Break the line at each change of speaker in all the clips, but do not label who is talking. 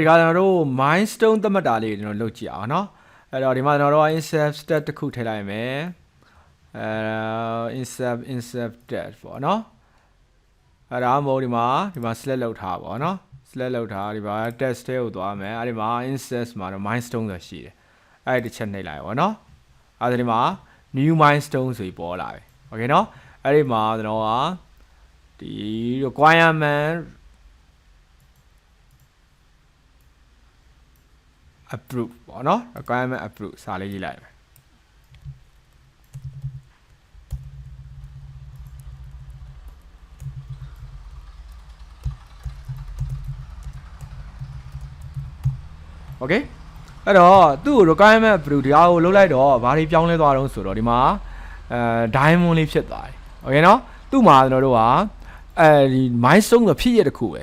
ဒီကကျွန်တော်တို့ milestone သတ်မှတ်တာလေးကျွန်တော်လုပ်ကြည့်အောင်နော်အဲ့တော့ဒီမှာကျွန်တော်တို့ insert step တစ်ခုထည့်လိုက်မယ်insert step ပေါ့နော်အဲ့ဒါမို့ဒီမှာ select လုပ်ထားပါနော် select လုပ်ထားဒီမှာ test ထဲကိုသွားမယ်အဲ့ဒီမှာ insert မှာတော့ milestone ဆိုရှိတယ်အဲ့ဒီတစ်ချက်နှိပ်လိုက်ပါနော်အဲ့ဒီမှာ new milestone ဆိုပြီးပေါ်လာပြီโอเคနော်အဲ့ဒီမှာကျွန်တော်ကဒီ requirement approve ပေါ့နော် requirement approve စာလေးရေးလိုက်မယ်โอเคအဲ့တော့သူ့ကို requirement approve ဒီအားကိုလုပ်လိုက်တော့ဘာတွေပြောင်းလဲသွားတော့ဆိုတော့ဒီမှာdiamond လေးဖြစ်သွားတယ်โอเคနော်သူ့မှာကျွန်တော်တို့ကဒီ milestone ဆိုဖြစ်ရတဲ့ခုပဲ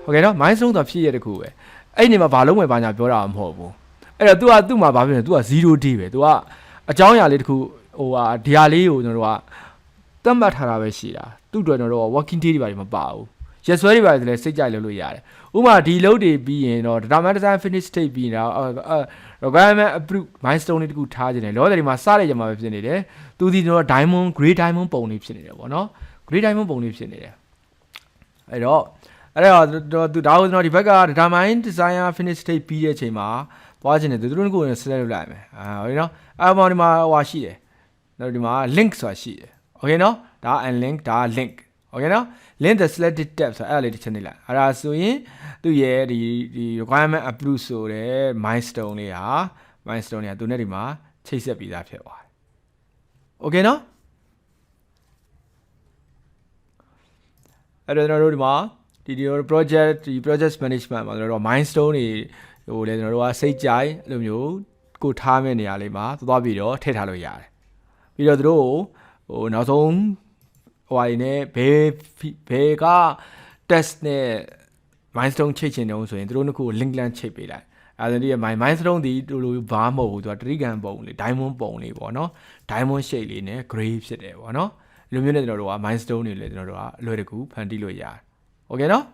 โอเคနော် milestone ဆိုဖြစ်ရတဲ့ခုပဲအဲ့ဒီမှာဘာလုံးဝဘာညာပြောတာမဟုတ်ဘူးအဲ့တော့ तू မှာဘာဖြစ်လဲ तू က0 day ပဲ तू ကအကြောင်းအရာလေးတခုဟိုဒီဟာလေးကိုကျွန်တော်တို့ကသတ်မှတ်ထားတာပဲရှိတာသူ့အတွက်ကျွန်တော်တို့က working day တွေပါမပါဘူးရက်စွဲတွေပါလည်းစိတ်ကြိုက်လုပ်ရတယ်ဥပမာဒီလုပ်တွေပြီးရင်တော့ data design finish state ပြီးတော့ requirement approve milestone တွေတခုထားခြင်းတယ်လောတယ်ဒီမှာစတဲ့ရမှာပဲဖြစ်နေတယ်သူဒီကျွန်တော် diamond grey diamond ပုံလေးဖြစ်နေတယ်ပေါ့နော် grey diamond ပုံလေးဖြစ်နေတယ်အဲ့တော့သူဒါကိုကျွန်တော်ဒီဘက်က determine designer finish state ပြီးတဲ့အချိန်မှာသွားခြင်းတယ်သူတို့ကို select လုပ်လိုက်မယ်ဟုတ်ပြီနော်အဲ့ပေါ်ဒီမှာဟိုရှိတယ်နောက်ဒီမှာ link ဆိုတာရှိတယ်โอเคနော်ဒါ unlink ဒါ link โอเคနော် link the selected tab ဆိုအဲ့ဒါလေးတစ်ချက်နေလိုက်အဲ့ဒါဆိုရင်သူ့ရဲ့ဒီ requirement approve ဆိုတဲ့ milestone လေးဟာ milestone လေးဟာသူနဲ့ဒီမှာချိတ်ဆက်ပြီးသားဖြစ်သွားတယ်โอเคနော်အဲ့တော့ကျွန်တော်တို့ဒီမှာဒီ project management မှာကျွန်တော်တို့ milestone တွေဟိုလေကျွန်တော်တို့ကစိတ်ကြိုက်အဲ့လိုမျိုးကိုထားမဲ့နေရာလေးမှာသွားပြီးတော့ထည့်ထားလို့ရတယ်ပြီးတော့တို့ဟိုနောက်ဆုံးဟိုဟာနေဘယ်က test နဲ့ milestone ချိတ်ချင်တုံးဆိုရင်တို့နှစ်ခုကို link လမ်းချိတ်ပေးလိုက်အဲ့ဒါဒီ milestone ဒီလိုဘာမဟုတ်ဘူးသူကတရိကန်ပုံလေး diamond ပုံလေးပေါ့နော် diamond shape လေးနဲ့ gray ဖြစ်တယ်ပေါ့နော်ဒီလိုမျိုးနဲ့ကျွန်တော်တို့က milestone တွေလည်းကျွန်တော်တို့ကအလွယ်တကူဖန်တီးလို့ရတယ်โอเคနော်